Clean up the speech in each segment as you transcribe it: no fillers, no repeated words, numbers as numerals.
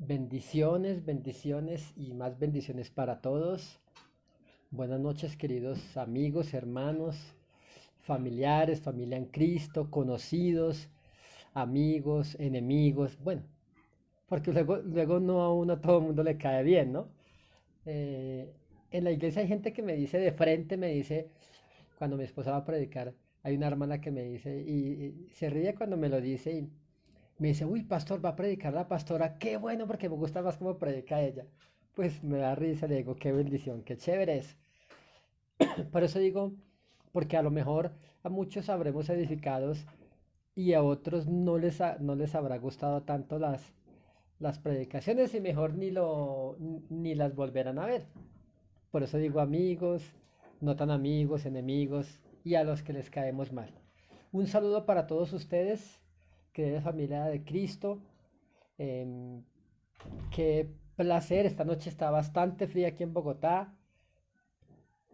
Bendiciones, bendiciones y más bendiciones para todos. Buenas noches, queridos amigos, hermanos, familiares, familia en Cristo, conocidos, amigos, enemigos. Bueno, porque luego no a uno a todo el mundo le cae bien, ¿no? Eh, en la iglesia hay gente que me dice de frente, me dice, cuando mi esposa va a predicar, hay una hermana que me dice, y se ríe cuando me lo dice, y me dice, uy, pastor, va a predicar la pastora, qué bueno, porque me gusta más cómo predica ella. Pues me da risa, le digo, qué bendición, qué chévere es. Por eso digo, porque a lo mejor a muchos habremos edificados y a otros no les habrá gustado tanto las predicaciones y mejor ni las volverán a ver. Por eso digo amigos, no tan amigos, enemigos y a los que les caemos mal. Un saludo para todos ustedes, querida familia de Cristo. Em, Qué placer, esta noche está bastante fría aquí en Bogotá,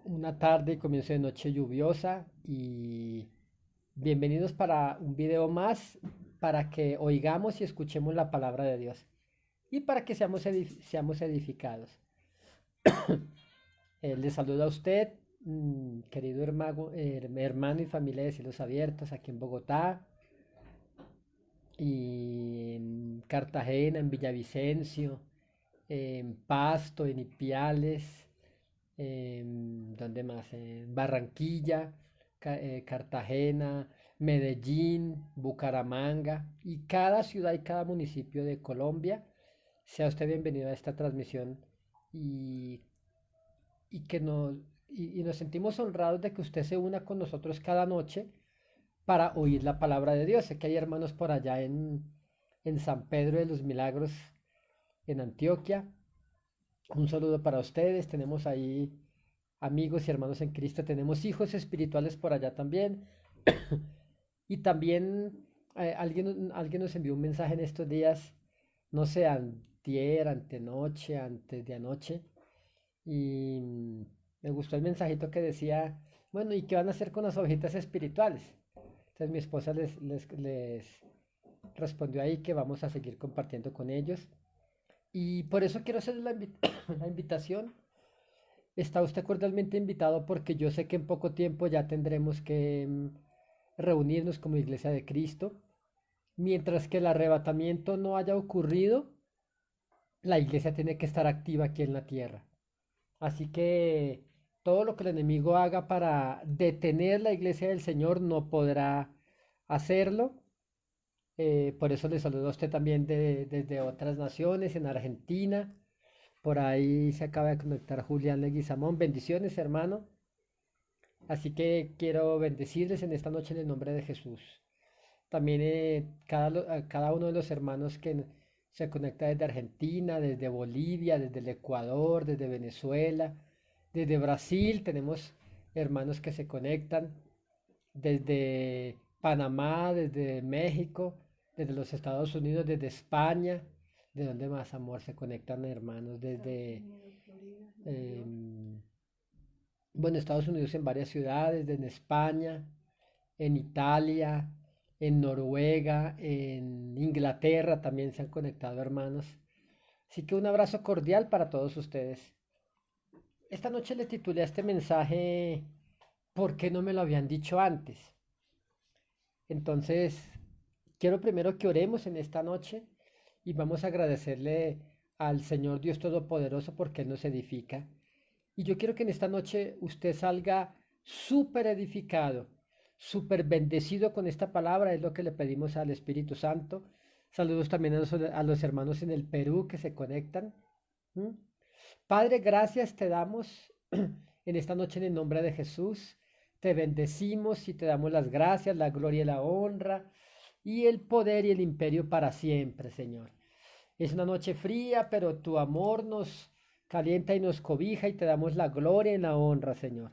una tarde y comienzo de noche lluviosa y bienvenidos para un video más para que oigamos y escuchemos la palabra de Dios y para que seamos edificados. Les saluda a usted, querido hermano y familia de Cielos Abiertos aquí en Bogotá y en Cartagena, en Villavicencio, en Pasto, en Ipiales, ¿dónde más? En Barranquilla, Cartagena, Medellín, Bucaramanga y cada ciudad y cada municipio de Colombia. Sea usted bienvenido a esta transmisión y, y que nos, y nos sentimos honrados de que usted se una con nosotros cada noche para oír la palabra de Dios. Sé que hay hermanos por allá en San Pedro de los Milagros, en Antioquia. Un saludo para ustedes. Tenemos ahí amigos y hermanos en Cristo. Tenemos hijos espirituales por allá también. Y también alguien nos envió un mensaje en estos días, no sé, antier, antenoche, antes de anoche. Y me gustó el mensajito que decía, bueno, ¿y qué van a hacer con las ovejitas espirituales? Entonces mi esposa les respondió ahí que vamos a seguir compartiendo con ellos. Y por eso quiero hacer la invitación. Está usted cordialmente invitado porque yo sé que en poco tiempo ya tendremos que reunirnos como Iglesia de Cristo. Mientras que el arrebatamiento no haya ocurrido, la Iglesia tiene que estar activa aquí en la tierra. Así que todo lo que el enemigo haga para detener la Iglesia del Señor no podrá hacerlo. Por eso le saludo a usted también desde otras naciones, en Argentina. Por ahí se acaba de conectar Julián Leguizamón. Bendiciones, hermano. Así que quiero bendecirles en esta noche en el nombre de Jesús. También a cada uno de los hermanos que se conecta desde Argentina, desde Bolivia, desde el Ecuador, desde Venezuela, desde Brasil, tenemos hermanos que se conectan, desde Panamá, desde México, desde los Estados Unidos, desde España. ¿De dónde más, amor, se conectan hermanos? Desde, em, bueno, Estados Unidos en varias ciudades, en España, en Italia, en Noruega, en Inglaterra también se han conectado hermanos. Así que un abrazo cordial para todos ustedes. Esta noche le titulé a este mensaje ¿Por qué no me lo habían dicho antes? Entonces, quiero primero que oremos en esta noche y vamos a agradecerle al Señor Dios Todopoderoso porque Él nos edifica. Y yo quiero que en esta noche usted salga súper edificado, súper bendecido con esta palabra, es lo que le pedimos al Espíritu Santo. Saludos también a los hermanos en el Perú que se conectan. ¿Mm? Padre, gracias te damos en esta noche en el nombre de Jesús. Te bendecimos y te damos las gracias, la gloria y la honra y el poder y el imperio para siempre, Señor. Es una noche fría, pero tu amor nos calienta y nos cobija y te damos la gloria y la honra, Señor.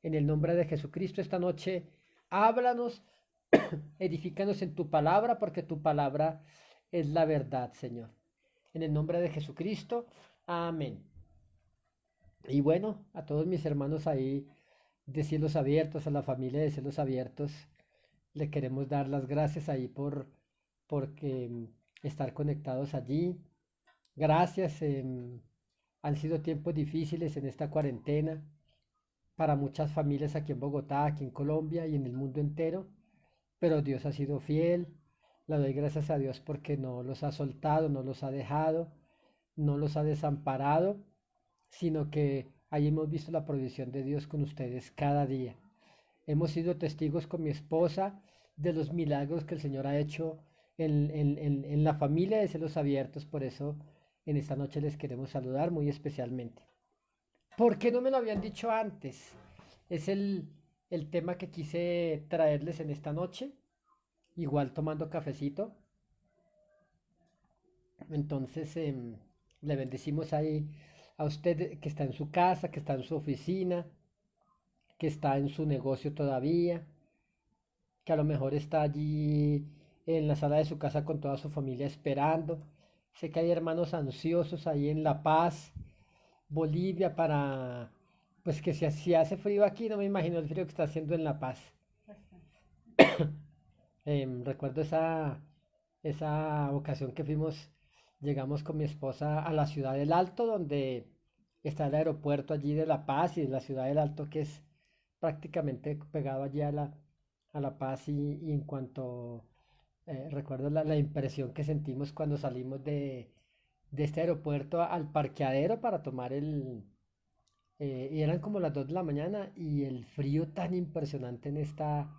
En el nombre de Jesucristo esta noche, háblanos, edifícanos en tu palabra, porque tu palabra es la verdad, Señor. En el nombre de Jesucristo, amén. Y bueno, a todos mis hermanos ahí de Cielos Abiertos, a la familia de Cielos Abiertos, le queremos dar las gracias ahí porque estar conectados allí. Gracias. Han sido tiempos difíciles en esta cuarentena para muchas familias aquí en Bogotá, aquí en Colombia y en el mundo entero, pero Dios ha sido fiel. Le doy gracias a Dios porque no los ha soltado, no los ha dejado, no los ha desamparado, sino que ahí hemos visto la provisión de Dios con ustedes cada día. Hemos sido testigos con mi esposa de los milagros que el Señor ha hecho en la familia de Cielos Abiertos. Por eso en esta noche les queremos saludar muy especialmente. ¿Por qué no me lo habían dicho antes? Es el tema que quise traerles en esta noche, igual tomando cafecito. Entonces, le bendecimos ahí a usted que está en su casa, que está en su oficina, que está en su negocio todavía, que a lo mejor está allí en la sala de su casa con toda su familia esperando. Sé que hay hermanos ansiosos ahí en La Paz, Bolivia, para, pues que si hace frío aquí, no me imagino el frío que está haciendo en La Paz. Recuerdo esa ocasión que fuimos, llegamos con mi esposa a la ciudad del Alto, donde está el aeropuerto allí de La Paz y de la ciudad del Alto, que es prácticamente pegado allí a La Paz y en cuanto recuerdo la impresión que sentimos cuando salimos de este aeropuerto al parqueadero para tomar y eran como las 2 de la mañana y el frío tan impresionante en esta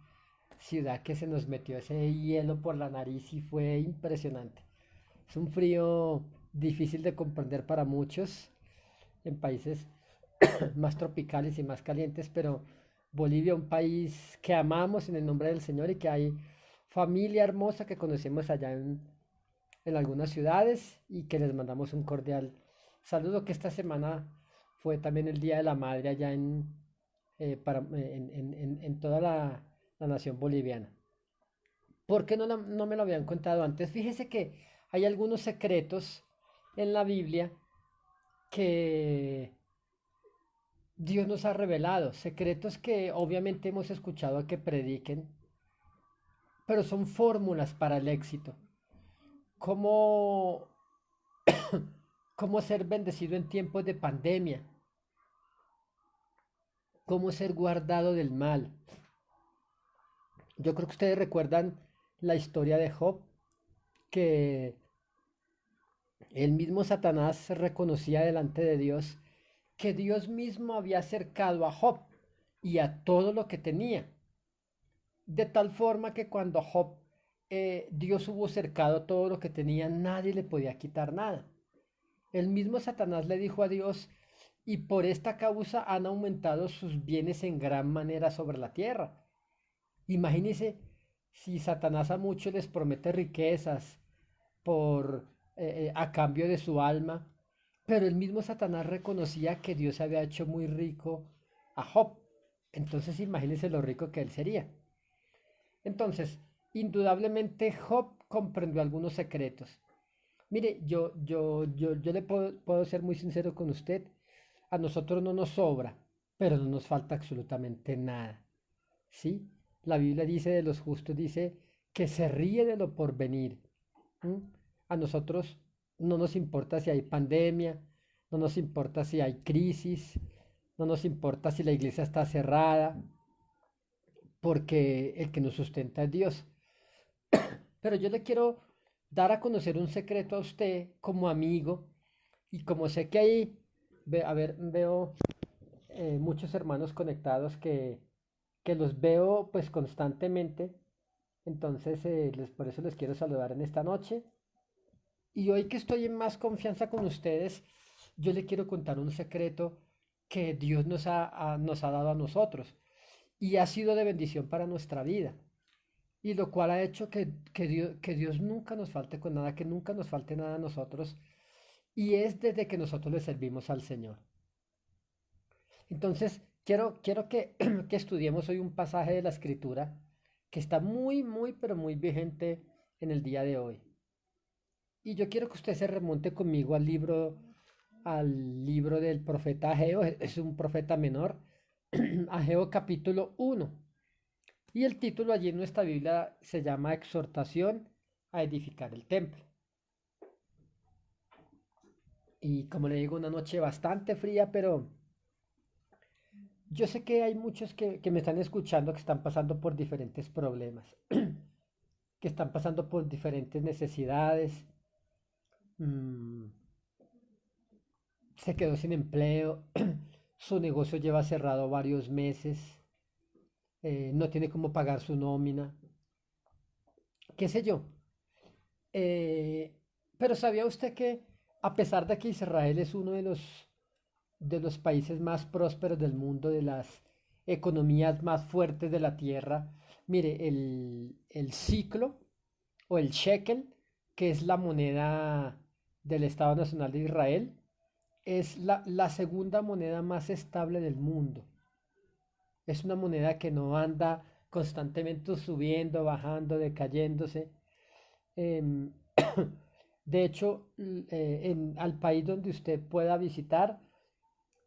ciudad que se nos metió ese hielo por la nariz y fue impresionante. Es un frío difícil de comprender para muchos en países más tropicales y más calientes, pero Bolivia, un país que amamos en el nombre del Señor y que hay familia hermosa que conocemos allá en algunas ciudades y que les mandamos un cordial saludo, que esta semana fue también el Día de la Madre allá en toda la nación boliviana. ¿Por qué no me lo habían contado antes? Fíjese que hay algunos secretos en la Biblia que Dios nos ha revelado, secretos que obviamente hemos escuchado que prediquen, pero son fórmulas para el éxito. ¿Cómo, cómo ser bendecido en tiempos de pandemia? ¿Cómo ser guardado del mal? Yo creo que ustedes recuerdan la historia de Job, que el mismo Satanás reconocía delante de Dios que Dios mismo había acercado a Job y a todo lo que tenía. De tal forma que cuando Job, Dios hubo cercado todo lo que tenía, nadie le podía quitar nada. El mismo Satanás le dijo a Dios, y por esta causa han aumentado sus bienes en gran manera sobre la tierra. Imagínense si Satanás a muchos les promete riquezas a cambio de su alma, pero el mismo Satanás reconocía que Dios había hecho muy rico a Job. Entonces imagínense lo rico que él sería. Entonces, indudablemente Job comprendió algunos secretos. Mire, yo le puedo ser muy sincero con usted. A nosotros no nos sobra, pero no nos falta absolutamente nada. ¿Sí? La Biblia dice de los justos, dice que se ríe de lo porvenir. ¿M? A nosotros no nos importa si hay pandemia, no nos importa si hay crisis, no nos importa si la iglesia está cerrada, porque el que nos sustenta es Dios. Pero yo le quiero dar a conocer un secreto a usted como amigo y como sé que ahí, veo muchos hermanos conectados que los veo pues constantemente, entonces por eso les quiero saludar en esta noche. Y hoy que estoy en más confianza con ustedes, yo le quiero contar un secreto que Dios nos ha dado a nosotros y ha sido de bendición para nuestra vida. Y lo cual ha hecho que Dios nunca nos falte con nada, que nunca nos falte nada a nosotros. Y es desde que nosotros le servimos al Señor. Entonces, quiero que estudiemos hoy un pasaje de la Escritura que está muy, muy, pero muy vigente en el día de hoy. Y yo quiero que usted se remonte conmigo al libro del profeta Ageo, es un profeta menor, Ageo capítulo 1. Y el título allí en nuestra Biblia se llama Exhortación a edificar el templo. y como le digo, una noche bastante fría, pero yo sé que hay muchos que me están escuchando que están pasando por diferentes problemas, que están pasando por diferentes necesidades. mm, Se quedó sin empleo, su negocio lleva cerrado varios meses, no tiene cómo pagar su nómina, qué sé yo. Eh, pero ¿sabía usted que a pesar de que Israel es uno de los países más prósperos del mundo, de las economías más fuertes de la tierra, mire, el ciclo o el shekel, que es la moneda del Estado Nacional de Israel, es la segunda moneda más estable del mundo. Es una moneda que no anda constantemente subiendo, bajando, decayéndose. Em, de hecho, al país donde usted pueda visitar,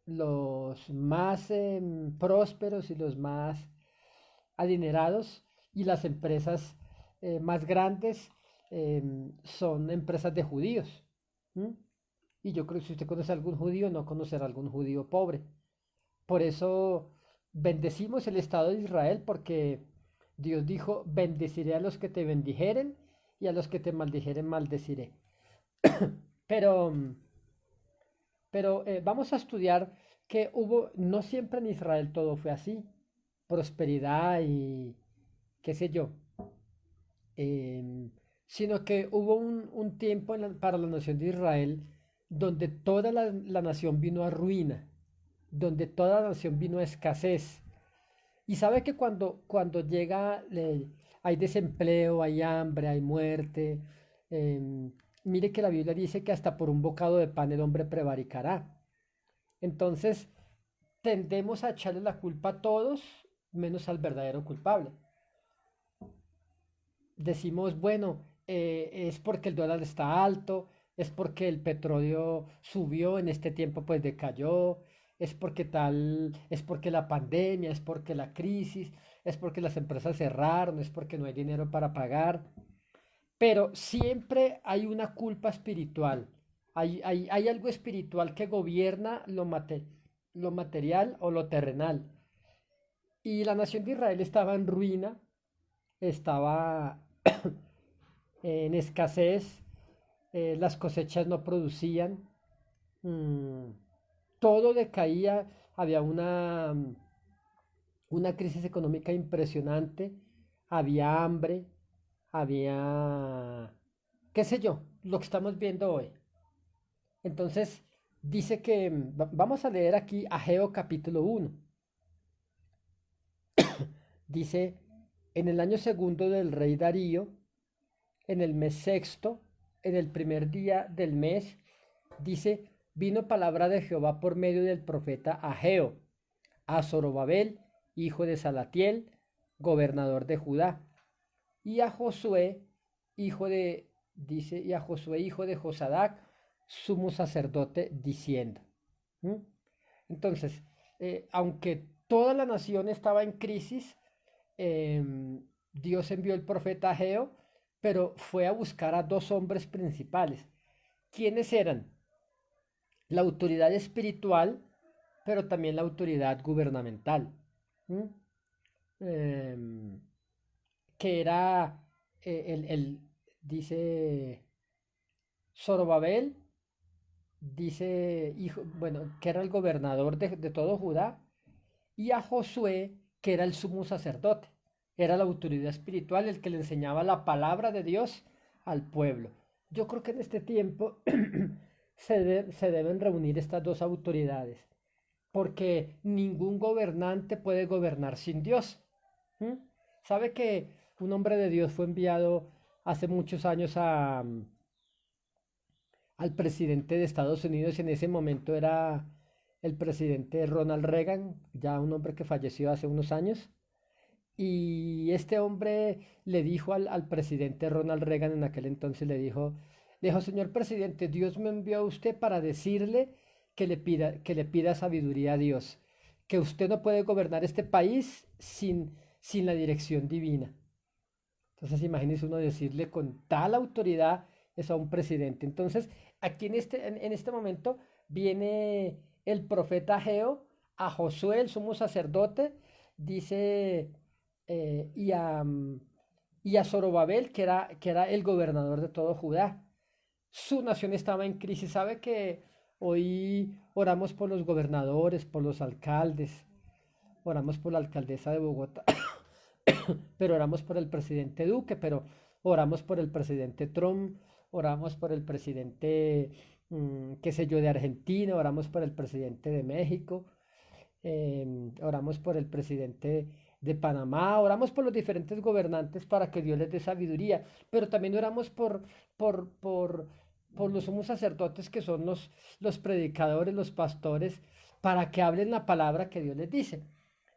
los más prósperos y los más adinerados y las empresas más grandes son empresas de judíos. ¿M? Y yo creo que si usted conoce a algún judío, no conocerá a algún judío pobre. Por eso bendecimos el Estado de Israel, porque Dios dijo, bendeciré a los que te bendijeren y a los que te maldijeren maldeciré. Pero, vamos a estudiar que hubo, no siempre en Israel todo fue así, prosperidad y qué sé yo, em, sino que hubo un tiempo para la nación de Israel donde toda la nación vino a ruina, donde toda la nación vino a escasez. Y sabe que cuando llega, hay desempleo, hay hambre, hay muerte. em, Mire que la Biblia dice que hasta por un bocado de pan el hombre prevaricará. Entonces, tendemos a echarle la culpa a todos, menos al verdadero culpable. Decimos, bueno, es porque el dólar está alto, es porque el petróleo subió en este tiempo, pues decayó, es porque tal, es porque la pandemia, es porque la crisis, es porque las empresas cerraron, es porque no hay dinero para pagar. Pero siempre hay una culpa espiritual. Hay algo espiritual que gobierna lo material o lo terrenal. Y la nación de Israel estaba en ruina, estaba en escasez, las cosechas no producían, mm, todo decaía, había una crisis económica impresionante, había hambre, había, qué sé yo, lo que estamos viendo hoy. Entonces, dice que, vamos a leer aquí Ageo capítulo 1. Dice, en el año segundo del rey Darío, en el mes sexto, en el primer día del mes, dice, vino palabra de Jehová por medio del profeta Ageo a Zorobabel, hijo de Salatiel, gobernador de Judá, y a Josué, y a Josué, hijo de Josadac, sumo sacerdote, diciendo. ¿Mm? Entonces, aunque toda la nación estaba en crisis, Dios envió el profeta Ageo, pero fue a buscar a dos hombres principales. ¿Quiénes eran? La autoridad espiritual, pero también la autoridad gubernamental. ¿Mm? Em, que era dice Zorobabel, dice, hijo, bueno, que era el gobernador de todo Judá, y a Josué, que era el sumo sacerdote, era la autoridad espiritual, el que le enseñaba la palabra de Dios al pueblo. Yo creo que en este tiempo se deben reunir estas dos autoridades, porque ningún gobernante puede gobernar sin Dios. ¿Mm? ¿Sabe que un hombre de Dios fue enviado hace muchos años al presidente de Estados Unidos? En ese momento era el presidente Ronald Reagan, ya un hombre que falleció hace unos años. Y este hombre le dijo al presidente Ronald Reagan en aquel entonces, le dijo, señor presidente, Dios me envió a usted para decirle que le pida sabiduría a Dios, que usted no puede gobernar este país sin la dirección divina. Entonces imagínese uno decirle con tal autoridad es a un presidente. Entonces, aquí en este momento viene el profeta Ageo a Josué, el sumo sacerdote, dice, y y a Zorobabel, que era el gobernador de todo Judá. Su nación estaba en crisis. Sabe que hoy oramos por los gobernadores, por los alcaldes, oramos por la alcaldesa de Bogotá, pero oramos por el presidente Duque, pero oramos por el presidente Trump, oramos por el presidente, qué sé yo, de Argentina, oramos por el presidente de México, oramos por el presidente de Panamá, oramos por los diferentes gobernantes para que Dios les dé sabiduría, pero también oramos por, por, por los sumos sacerdotes que son los predicadores, los pastores, para que hablen la palabra que Dios les dice.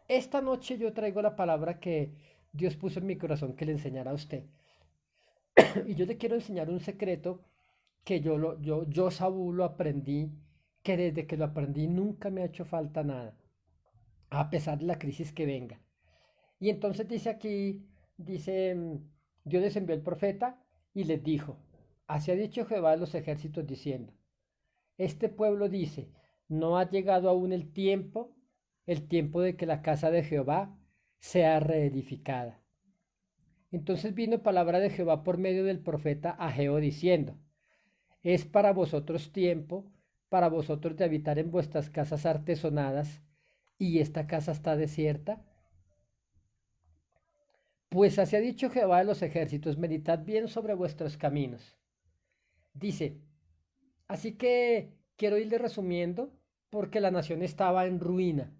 Esta noche yo traigo la palabra que Dios puso en mi corazón que le enseñara a usted. Y yo le quiero enseñar un secreto que yo Saúl, lo aprendí, que desde que lo aprendí nunca me ha hecho falta nada, a pesar de la crisis que venga. Y entonces dice aquí, dice, Dios les envió el profeta y les dijo, así ha dicho Jehová de los ejércitos diciendo, este pueblo dice, no ha llegado aún el tiempo de que la casa de Jehová sea reedificada. Entonces vino palabra de Jehová por medio del profeta Ageo diciendo, es para vosotros tiempo, para vosotros de habitar en vuestras casas artesonadas, y esta casa está desierta. Pues así ha dicho Jehová de los ejércitos, meditad bien sobre vuestros caminos. Dice, así que quiero irle resumiendo porque la nación estaba en ruina,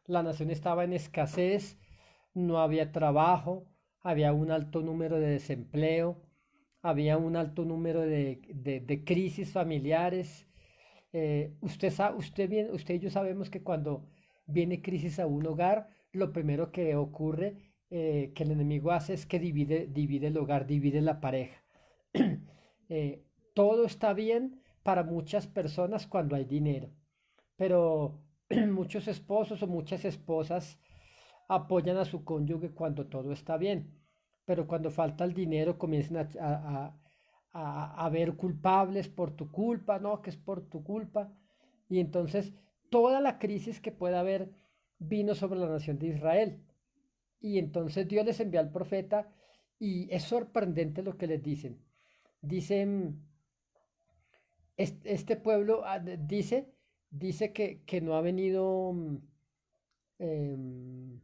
la nación estaba en escasez, no había trabajo, había un alto número de desempleo, había un alto número de crisis familiares. Usted y yo sabemos que cuando viene crisis a un hogar, lo primero que ocurre, que el enemigo hace es que divide el hogar, divide la pareja. Eh, todo está bien para muchas personas cuando hay dinero, pero muchos esposos o muchas esposas apoyan a su cónyuge cuando todo está bien, pero cuando falta el dinero comienzan a ver culpables por tu culpa, no, que es por tu culpa. Y entonces toda la crisis que pueda haber vino sobre la nación de Israel. Y entonces Dios les envió al profeta y es sorprendente lo que les dicen. Dicen, este pueblo dice que no ha venido, em,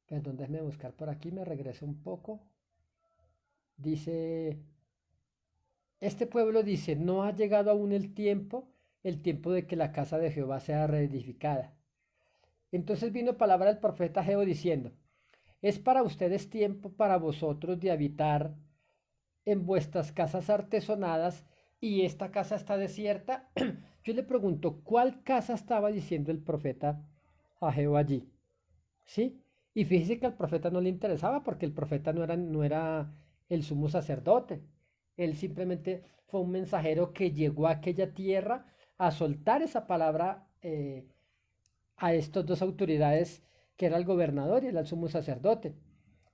perdón, déjeme buscar por aquí, me regreso un poco. Dice, este pueblo dice, no ha llegado aún el tiempo de que la casa de Jehová sea reedificada. Entonces vino palabra del profeta Geo diciendo, es para ustedes tiempo para vosotros de habitar en vuestras casas artesonadas y esta casa está desierta. Yo le pregunto, ¿cuál casa estaba diciendo el profeta Ageo allí? ¿Sí? Y fíjese que al profeta no le interesaba porque el profeta no era el sumo sacerdote. Él simplemente fue un mensajero que llegó a aquella tierra a soltar esa palabra a estas dos autoridades, que era el gobernador y el sumo sacerdote.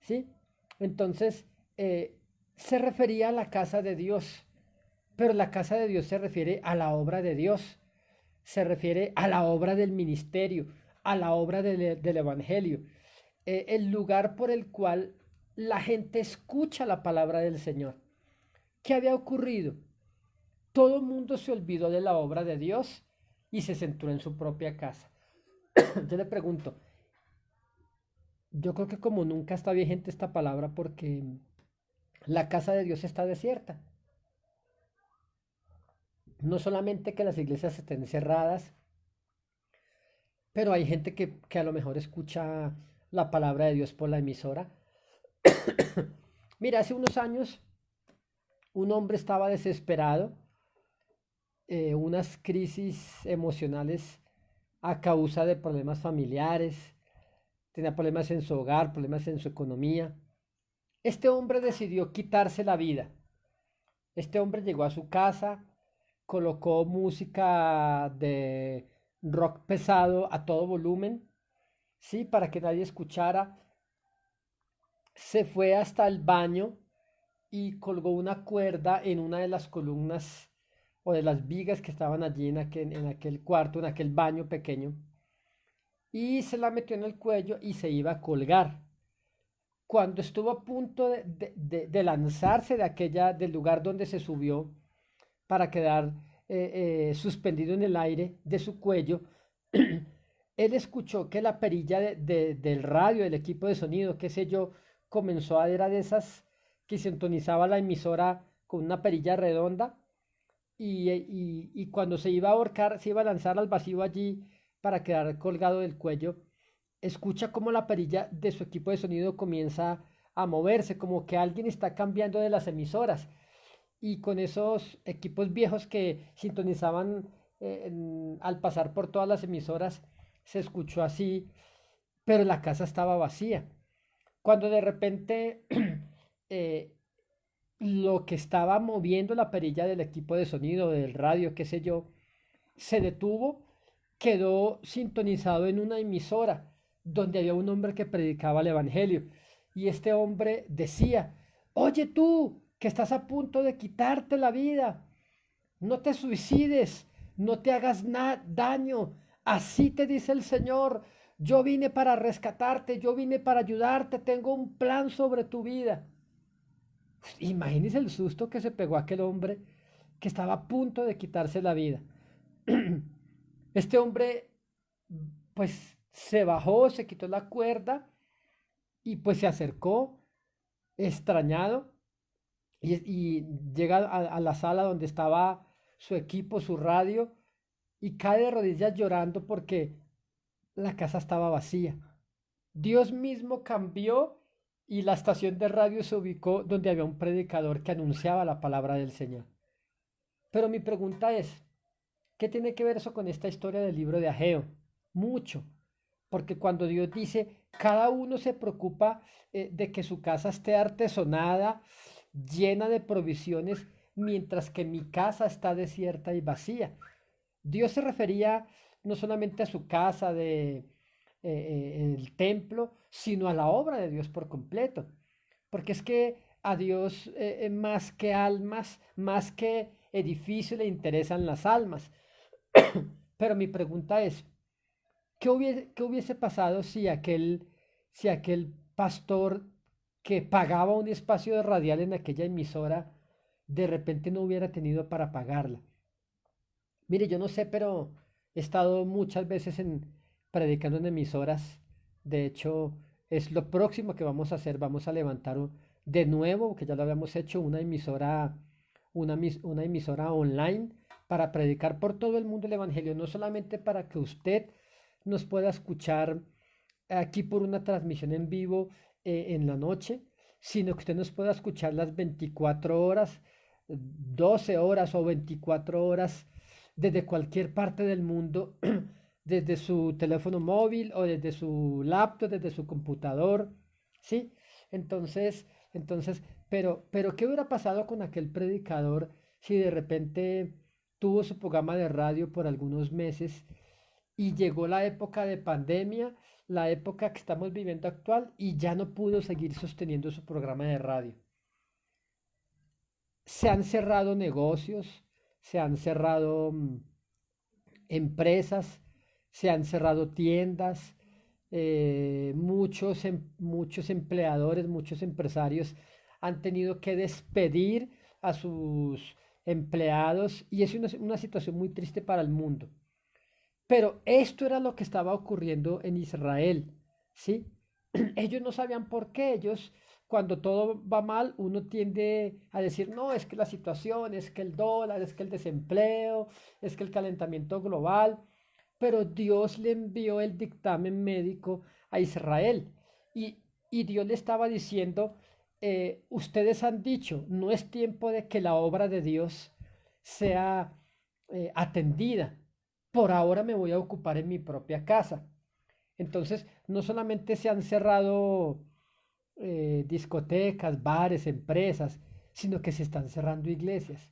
¿Sí? Entonces, se refería a la casa de Dios, pero la casa de Dios se refiere a la obra de Dios, se refiere a la obra del ministerio, a la obra del evangelio, el lugar por el cual la gente escucha la palabra del Señor. ¿Qué había ocurrido? Todo el mundo se olvidó de la obra de Dios y se centró en su propia casa. Yo le pregunto, yo creo que como nunca está vigente esta palabra porque la casa de Dios está desierta. No solamente que las iglesias estén cerradas, pero hay gente que a lo mejor escucha la palabra de Dios por la emisora. Mira, hace unos años un hombre estaba desesperado, unas crisis emocionales a causa de problemas familiares, tenía problemas en su hogar, problemas en su economía. Este hombre decidió quitarse la vida. Este hombre llegó a su casa, colocó música de rock pesado a todo volumen, sí, para que nadie escuchara. Se fue hasta el baño, y colgó una cuerda en una de las columnas o de las vigas que estaban allí en aquel cuarto, en aquel baño pequeño, y se la metió en el cuello y se iba a colgar. Cuando estuvo a punto de lanzarse del lugar donde se subió para quedar suspendido en el aire de su cuello, él escuchó que la perilla del radio, del equipo de sonido, qué sé yo, comenzó a era de esas que sintonizaba la emisora con una perilla redonda y cuando se iba a ahorcar, se iba a lanzar al vacío allí para quedar colgado del cuello, escucha como la perilla de su equipo de sonido comienza a moverse, como que alguien está cambiando de las emisoras. Y con esos equipos viejos que sintonizaban al pasar por todas las emisoras, se escuchó así, pero la casa estaba vacía. Cuando de repente eh, lo que estaba moviendo la perilla del equipo de sonido, del radio, qué sé yo, se detuvo, quedó sintonizado en una emisora donde había un hombre que predicaba el Evangelio. Y este hombre decía, oye tú, que estás a punto de quitarte la vida, no te suicides, no te hagas daño, así te dice el Señor, yo vine para rescatarte, yo vine para ayudarte, tengo un plan sobre tu vida. Imagínese el susto que se pegó aquel hombre que estaba a punto de quitarse la vida. Este hombre, pues, se bajó, se quitó la cuerda y pues se acercó, extrañado, y llega a la sala donde estaba su equipo, su radio, y cae de rodillas llorando porque la casa estaba vacía. Dios mismo cambió y la estación de radio se ubicó donde había un predicador que anunciaba la palabra del Señor. Pero mi pregunta es, ¿qué tiene que ver eso con esta historia del libro de Ageo? Mucho, porque cuando Dios dice, cada uno se preocupa de que su casa esté artesonada, llena de provisiones, mientras que mi casa está desierta y vacía. Dios se refería no solamente a su casa el templo, sino a la obra de Dios por completo. Porque es que a Dios más que almas, más que edificios le interesan las almas. Pero mi pregunta es, qué hubiese pasado si aquel pastor que pagaba un espacio de radial en aquella emisora de repente no hubiera tenido para pagarla? Mire, yo no sé, pero he estado muchas veces predicando en emisoras. De hecho, es lo próximo que vamos a hacer. Vamos a levantar de nuevo, que ya lo habíamos hecho, una emisora online para predicar por todo el mundo el Evangelio. No solamente para que usted nos pueda escuchar aquí por una transmisión en vivo en la noche, sino que usted nos pueda escuchar las 24 horas, 12 horas o 24 horas desde cualquier parte del mundo, desde su teléfono móvil o desde su laptop, desde su computador, ¿sí? Entonces, pero ¿qué hubiera pasado con aquel predicador si de repente tuvo su programa de radio por algunos meses y llegó la época de pandemia, la época que estamos viviendo actual, y ya no pudo seguir sosteniendo su programa de radio? Se han cerrado negocios, se han cerrado empresas, se han cerrado tiendas, muchos empleadores, muchos empresarios han tenido que despedir a sus empleados y es una situación muy triste para el mundo. Pero esto era lo que estaba ocurriendo en Israel, ¿sí? Ellos no sabían por qué. Ellos, cuando todo va mal, uno tiende a decir, no, es que la situación, es que el dólar, es que el desempleo, es que el calentamiento global. Pero Dios le envió el dictamen médico a Israel y Dios le estaba diciendo, ustedes han dicho, no es tiempo de que la obra de Dios sea atendida. Por ahora me voy a ocupar en mi propia casa. Entonces, no solamente se han cerrado discotecas, bares, empresas, sino que se están cerrando iglesias.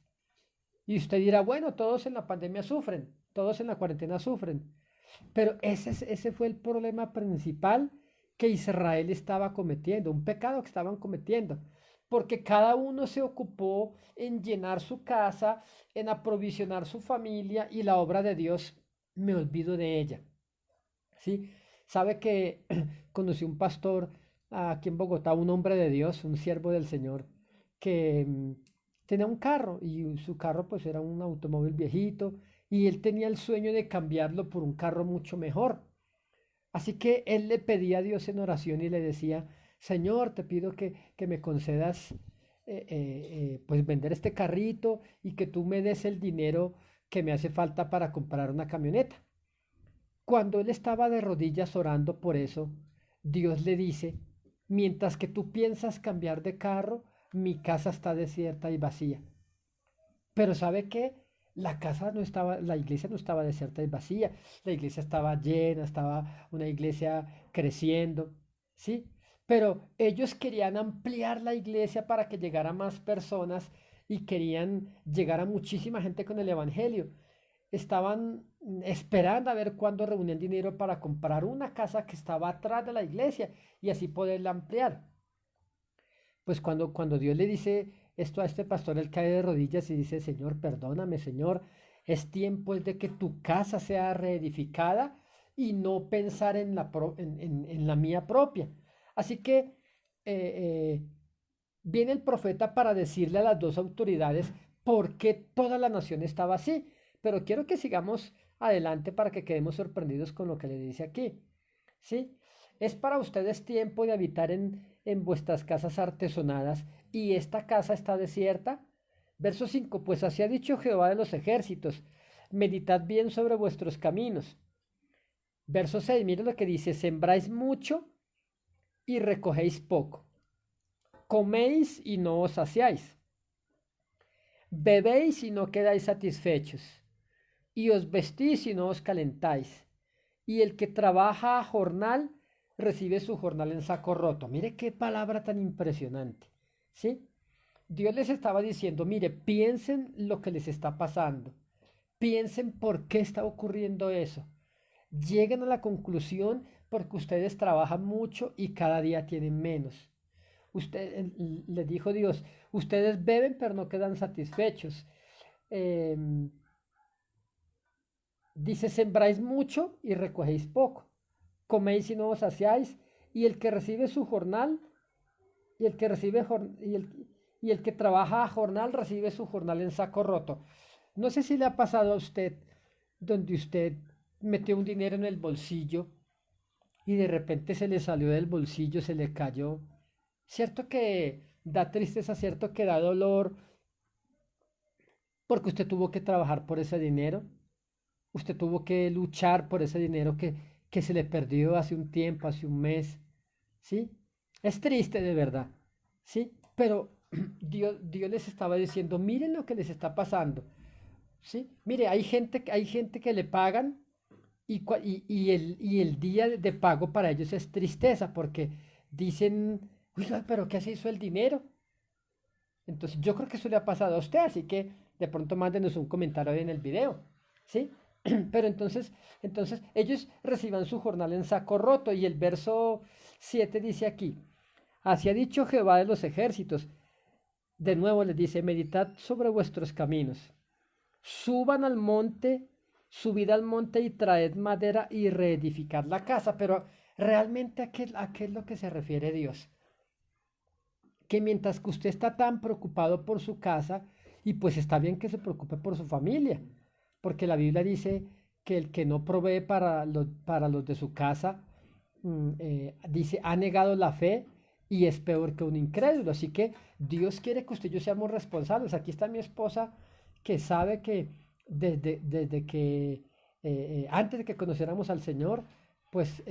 Y usted dirá, bueno, todos en la pandemia sufren, todos en la cuarentena sufren, pero ese fue el problema principal que Israel estaba cometiendo, un pecado que estaban cometiendo, porque cada uno se ocupó en llenar su casa, en aprovisionar su familia y la obra de Dios, me olvido de ella. ¿Sí? Sabe que conocí un pastor aquí en Bogotá, un hombre de Dios, un siervo del Señor, que tenía un carro y su carro pues era un automóvil viejito y él tenía el sueño de cambiarlo por un carro mucho mejor. Así que él le pedía a Dios en oración y le decía, Señor, te pido que me concedas pues vender este carrito y que tú me des el dinero que me hace falta para comprar una camioneta. Cuando él estaba de rodillas orando por eso, Dios le dice, mientras que tú piensas cambiar de carro, mi casa está desierta y vacía. Pero ¿sabe qué? La casa no estaba, la iglesia no estaba desierta y vacía. La iglesia estaba llena, estaba una iglesia creciendo, ¿sí? Pero ellos querían ampliar la iglesia para que llegara más personas y querían llegar a muchísima gente con el evangelio. Estaban esperando a ver cuándo reunían dinero para comprar una casa que estaba atrás de la iglesia y así poderla ampliar. Pues cuando Dios le dice esto a este pastor, él cae de rodillas y dice, Señor, perdóname, Señor, es tiempo de que tu casa sea reedificada y no pensar en en la mía propia. Así que viene el profeta para decirle a las dos autoridades por qué toda la nación estaba así. Pero quiero que sigamos adelante para que quedemos sorprendidos con lo que le dice aquí. ¿Sí? Es para ustedes tiempo de habitar en vuestras casas artesonadas y esta casa está desierta. Verso 5. Pues así ha dicho Jehová de los ejércitos, meditad bien sobre vuestros caminos. Verso 6. Mire lo que dice, sembráis mucho y recogéis poco. Coméis y no os saciáis. Bebéis y no quedáis satisfechos. Y os vestís y no os calentáis. Y el que trabaja a jornal recibe su jornal en saco roto. Mire qué palabra tan impresionante. ¿Sí? Dios les estaba diciendo, mire, piensen lo que les está pasando. Piensen por qué está ocurriendo eso. Lleguen a la conclusión porque ustedes trabajan mucho y cada día tienen menos. Usted, le dijo Dios, ustedes beben pero no quedan satisfechos. Eh, Dice, sembráis mucho y recogéis poco. Coméis y no os saciáis. Y el que recibe su jornal, y el que recibe y el que trabaja a jornal recibe su jornal en saco roto. No sé si le ha pasado a usted donde usted metió un dinero en el bolsillo y de repente se le salió del bolsillo, se le cayó. Cierto que da tristeza, cierto que da dolor porque usted tuvo que trabajar por ese dinero. Usted tuvo que luchar por ese dinero que se le perdió hace un tiempo, hace un mes, ¿sí? Es triste de verdad, ¿sí? Pero Dios les estaba diciendo, miren lo que les está pasando, ¿sí? Mire, hay gente que le pagan y el día de pago para ellos es tristeza porque dicen, oiga, pero ¿qué se hizo el dinero? Entonces yo creo que eso le ha pasado a usted, así que de pronto mándenos un comentario ahí en el video, ¿sí? Pero entonces ellos reciban su jornal en saco roto y el verso 7 dice aquí, así ha dicho Jehová de los ejércitos, de nuevo les dice, meditad sobre vuestros caminos, suban al monte, subid al monte y traed madera y reedificad la casa, pero realmente a qué es lo que se refiere Dios, que mientras que usted está tan preocupado por su casa, y pues está bien que se preocupe por su familia, porque la Biblia dice que el que no provee para los de su casa, dice, ha negado la fe y es peor que un incrédulo. Así que Dios quiere que usted y yo seamos responsables. Aquí está mi esposa que sabe que desde que, antes de que conociéramos al Señor, pues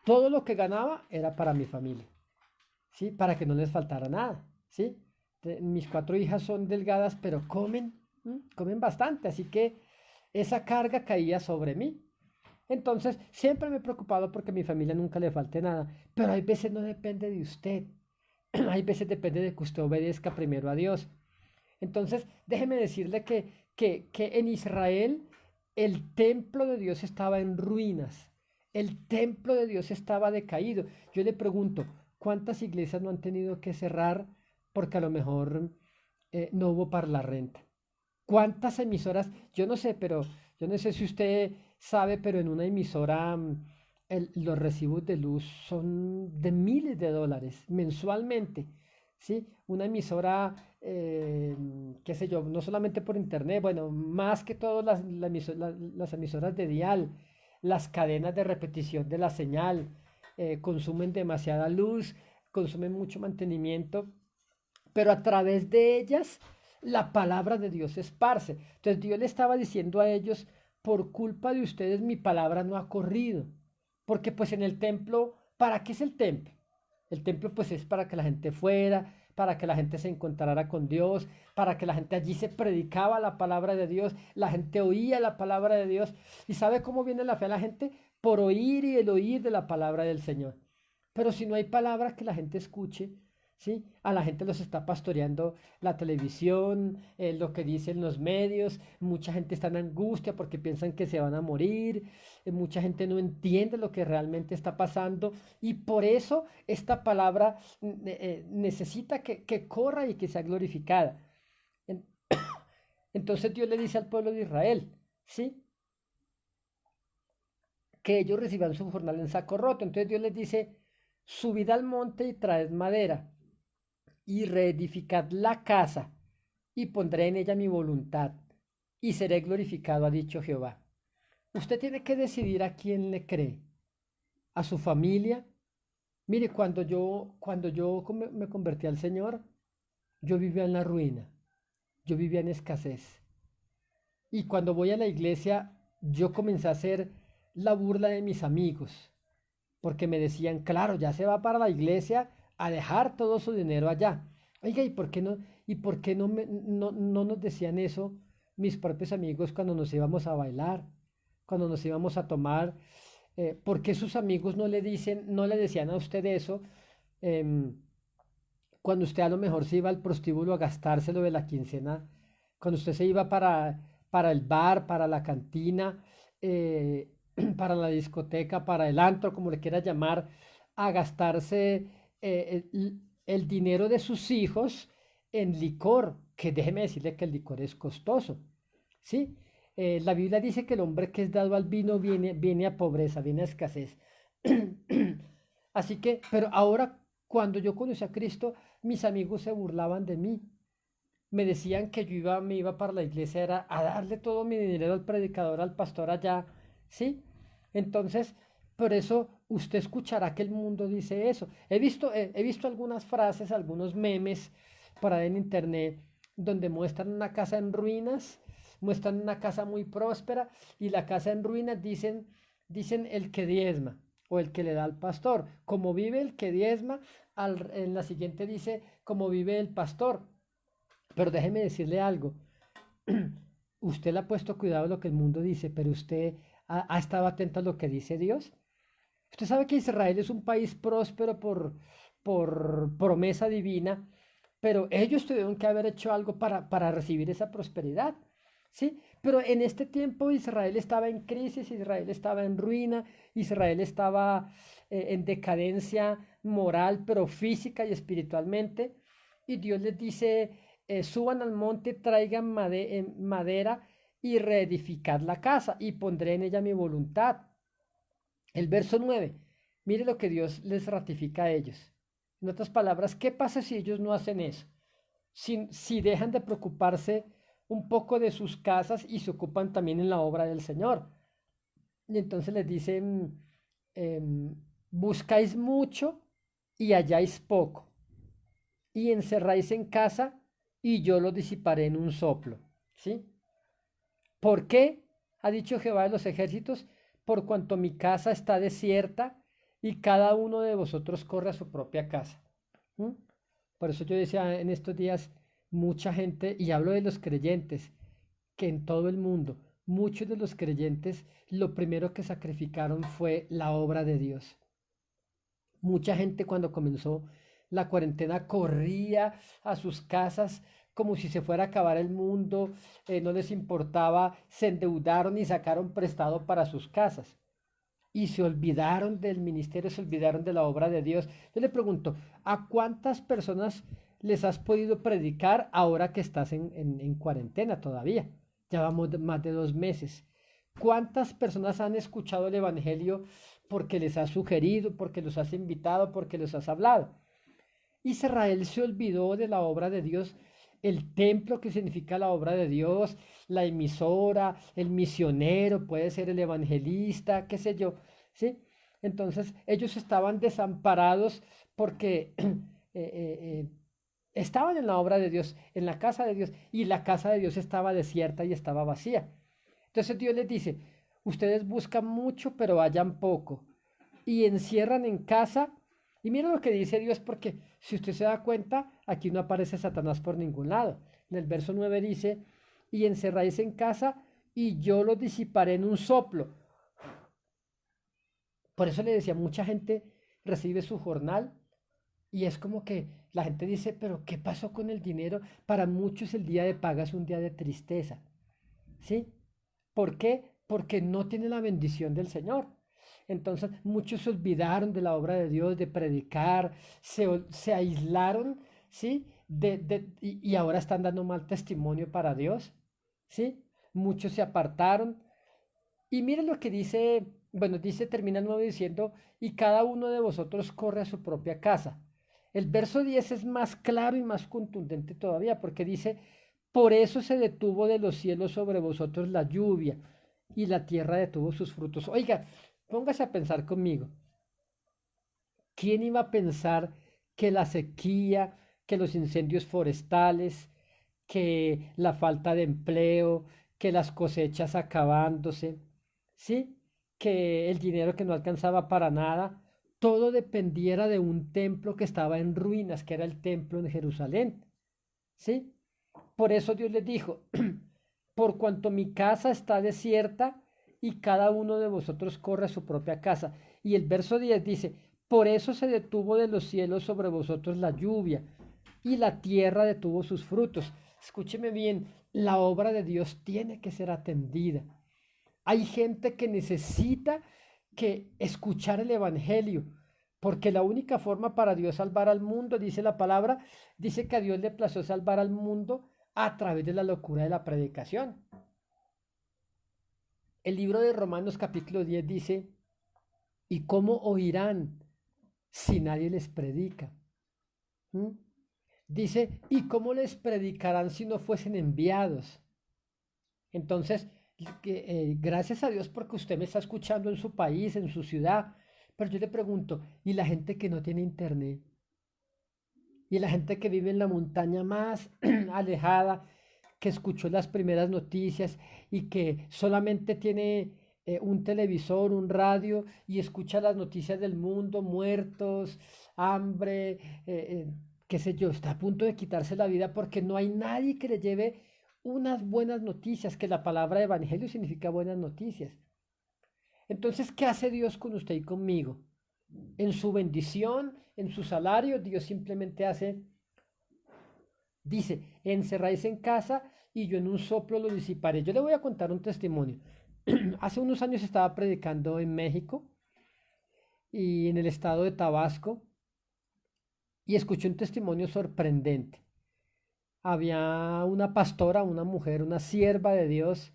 todo lo que ganaba era para mi familia. ¿Sí? Para que no les faltara nada, ¿sí? Mis cuatro hijas son delgadas, pero comen, comen bastante, así que esa carga caía sobre mí. Entonces, siempre me he preocupado porque a mi familia nunca le falte nada, pero hay veces no depende de usted, hay veces depende de que usted obedezca primero a Dios. Entonces, déjeme decirle que en Israel el templo de Dios estaba en ruinas, el templo de Dios estaba decaído. Yo le pregunto, ¿cuántas iglesias no han tenido que cerrar porque a lo mejor no hubo para la renta. ¿Cuántas emisoras? Yo no sé, pero yo no sé si usted sabe, pero en una emisora los recibos de luz son de miles de dólares mensualmente. ¿Sí? Una emisora, qué sé yo, no solamente por internet, bueno, más que todo las emisoras de dial, las cadenas de repetición de la señal, consumen demasiada luz, consumen mucho mantenimiento, pero a través de ellas la palabra de Dios se esparce. Entonces Dios le estaba diciendo a ellos, por culpa de ustedes mi palabra no ha corrido, porque pues en el templo, ¿para qué es el templo? El templo pues es para que la gente fuera, para que la gente se encontrara con Dios, para que la gente allí se predicaba la palabra de Dios, la gente oía la palabra de Dios. ¿Y sabe cómo viene la fe a la gente? Por oír y el oír de la palabra del Señor. Pero si no hay palabra que la gente escuche, ¿sí? A la gente los está pastoreando la televisión, lo que dicen los medios, mucha gente está en angustia porque piensan que se van a morir, mucha gente no entiende lo que realmente está pasando y por eso esta palabra necesita que corra y que sea glorificada. En- Entonces Dios le dice al pueblo de Israel, ¿sí? Que ellos reciban su jornal en saco roto. Entonces Dios les dice, subid al monte y traed madera y reedificad la casa, y pondré en ella mi voluntad, y seré glorificado, ha dicho Jehová. Usted tiene que decidir a quién le cree, a su familia. Mire, cuando yo me convertí al Señor, yo vivía en la ruina, yo vivía en escasez. Y cuando voy a la iglesia, yo comencé a hacer la burla de mis amigos, porque me decían, claro, ya se va para la iglesia a dejar todo su dinero allá. Oiga, ¿y por qué no nos decían eso mis propios amigos cuando nos íbamos a bailar, cuando nos íbamos a tomar? ¿Por qué sus amigos no le decían a usted eso em, cuando usted a lo mejor se iba al prostíbulo a gastárselo de la quincena, cuando usted se iba para el bar, para la cantina, eh, para la discoteca, para el antro, como le quiera llamar, a gastarse el dinero de sus hijos en licor, que déjeme decirle que el licor es costoso, ¿sí? La Biblia dice que el hombre que es dado al vino viene a pobreza, viene a escasez. Así que, pero ahora cuando yo conocí a Cristo, mis amigos se burlaban de mí. Me decían que me iba para la iglesia era a darle todo mi dinero al predicador, al pastor allá, ¿sí? Entonces, por eso usted escuchará que el mundo dice eso. He visto algunas frases, algunos memes por ahí en internet donde muestran una casa en ruinas, muestran una casa muy próspera y la casa en ruinas dicen el que diezma o el que le da al pastor. Como vive el que diezma, en la siguiente dice como vive el pastor. Pero déjeme decirle algo. Usted le ha puesto cuidado a lo que el mundo dice, pero usted ha estado atento a lo que dice Dios. Usted sabe que Israel es un país próspero por promesa divina, pero ellos tuvieron que haber hecho algo para recibir esa prosperidad. ¿Sí? Pero en este tiempo Israel estaba en crisis, Israel estaba en ruina, Israel estaba en decadencia moral, pero física y espiritualmente. Y Dios les dice, suban al monte, traigan madera y reedificad la casa y pondré en ella mi voluntad. El verso 9, mire lo que Dios les ratifica a ellos. En otras palabras, ¿qué pasa si ellos no hacen eso? Si dejan de preocuparse un poco de sus casas y se ocupan también en la obra del Señor. Y entonces les dicen, buscáis mucho y halláis poco, y encerráis en casa y yo lo disiparé en un soplo. ¿Sí? ¿Por qué? Ha dicho Jehová de los ejércitos, por cuanto mi casa está desierta y cada uno de vosotros corre a su propia casa. ¿Mm? Por eso yo decía en estos días, mucha gente, y hablo de los creyentes, que en todo el mundo, muchos de los creyentes, lo primero que sacrificaron fue la obra de Dios. Mucha gente cuando comenzó la cuarentena corría a sus casas como si se fuera a acabar el mundo, no les importaba, se endeudaron y sacaron prestado para sus casas. Y se olvidaron del ministerio, se olvidaron de la obra de Dios. Yo le pregunto, ¿a cuántas personas les has podido predicar ahora que estás en cuarentena todavía? Ya vamos más de 2 meses. ¿Cuántas personas han escuchado el Evangelio porque les has sugerido, porque los has invitado, porque los has hablado? Israel se olvidó de la obra de Dios, el templo que significa la obra de Dios, la emisora, el misionero, puede ser el evangelista, qué sé yo, ¿sí? Entonces ellos estaban desamparados porque estaban en la obra de Dios, en la casa de Dios, y la casa de Dios estaba desierta y estaba vacía. Entonces Dios les dice, ustedes buscan mucho, pero vayan poco, y encierran en casa. Y mira lo que dice Dios, porque si usted se da cuenta, aquí no aparece Satanás por ningún lado. En el verso 9 dice, y encerráis en casa, y yo los disiparé en un soplo. Por eso le decía, mucha gente recibe su jornal y es como que la gente dice, pero ¿qué pasó con el dinero? Para muchos el día de paga es un día de tristeza, ¿sí? ¿Por qué? Porque no tiene la bendición del Señor. Entonces muchos se olvidaron de la obra de Dios, de predicar, se aislaron, ¿sí? Y ahora están dando mal testimonio para Dios, ¿sí? Muchos se apartaron. Y miren lo que dice, bueno, dice, termina el 9 diciendo, y cada uno de vosotros corre a su propia casa. El verso 10 es más claro y más contundente todavía, porque dice, por eso se detuvo de los cielos sobre vosotros la lluvia, y la tierra detuvo sus frutos. Oiga, póngase a pensar conmigo. ¿Quién iba a pensar que la sequía, que los incendios forestales, que la falta de empleo, que las cosechas acabándose, ¿sí? Que el dinero que no alcanzaba para nada, todo dependiera de un templo que estaba en ruinas, que era el templo en Jerusalén, ¿sí? Por eso Dios les dijo, por cuanto mi casa está desierta y cada uno de vosotros corre a su propia casa. Y el verso 10 dice, por eso se detuvo de los cielos sobre vosotros la lluvia y la tierra detuvo sus frutos. Escúcheme bien, la obra de Dios tiene que ser atendida. Hay gente que necesita que escuchar el Evangelio, porque la única forma para Dios salvar al mundo, dice la palabra, dice que a Dios le plació salvar al mundo a través de la locura de la predicación. El libro de Romanos capítulo 10 dice, ¿y cómo oirán si nadie les predica? ¿Mm? Dice, ¿y cómo les predicarán si no fuesen enviados? Entonces, gracias a Dios porque usted me está escuchando en su país, en su ciudad, pero yo le pregunto, ¿y la gente que no tiene internet? ¿Y la gente que vive en la montaña más alejada, que escuchó las primeras noticias y que solamente tiene un televisor, un radio y escucha las noticias del mundo, muertos, hambre, qué sé yo, está a punto de quitarse la vida porque no hay nadie que le lleve unas buenas noticias, que la palabra evangelio significa buenas noticias? Entonces, ¿qué hace Dios con usted y conmigo? En su bendición, en su salario, Dios simplemente hace, dice, encerráis en casa y yo en un soplo lo disiparé. Yo le voy a contar un testimonio. Hace unos años estaba predicando en México y en el estado de Tabasco y escuché un testimonio sorprendente. Había una pastora, una mujer, una sierva de Dios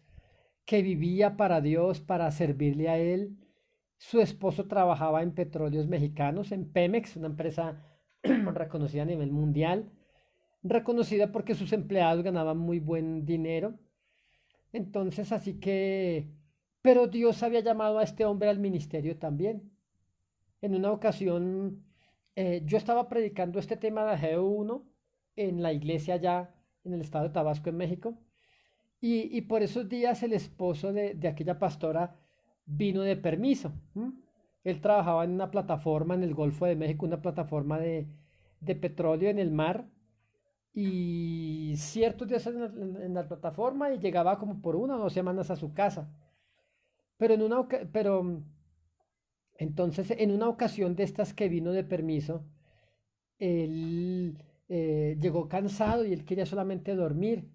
que vivía para Dios, para servirle a Él. Su esposo trabajaba en Petróleos Mexicanos, en Pemex, una empresa reconocida a nivel mundial, reconocida porque sus empleados ganaban muy buen dinero. Entonces, así que, pero Dios había llamado a este hombre al ministerio también. En una ocasión, yo estaba predicando este tema de Ageo 1 en la iglesia allá en el estado de Tabasco, en México. Y por esos días el esposo de aquella pastora vino de permiso. ¿M? Él trabajaba en una plataforma en el Golfo de México, una plataforma de petróleo en el mar. Y ciertos días en la plataforma y llegaba como por 1 o 2 semanas a su casa. Pero entonces en una ocasión de estas que vino de permiso, él llegó cansado y él quería solamente dormir,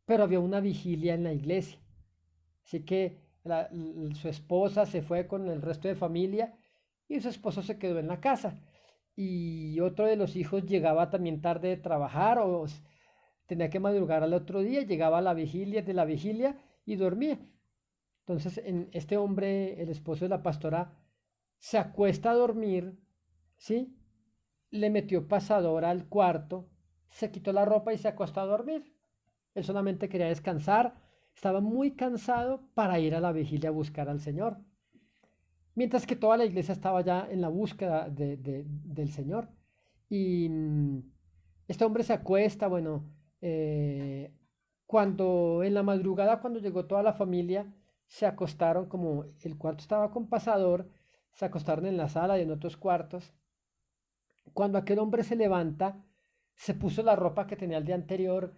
pero había una vigilia en la iglesia. Así que su esposa se fue con el resto de familia y su esposo se quedó en la casa. y otro de los hijos llegaba también tarde de trabajar tenía que madrugar al otro día, llegaba a la vigilia de la vigilia y dormía. Entonces, este hombre, el esposo de la pastora, se acuesta a dormir, ¿sí? Le metió pasador al cuarto, se quitó la ropa y se acostó a dormir. Él solamente quería descansar, estaba muy cansado para ir a la vigilia a buscar al Señor. Mientras que toda la iglesia estaba ya en la búsqueda del Señor. Y este hombre se acuesta, bueno, eh, cuando en la madrugada, cuando llegó toda la familia, se acostaron, como el cuarto estaba con pasador, se acostaron en la sala y en otros cuartos. Cuando aquel hombre se levanta, se puso la ropa que tenía el día anterior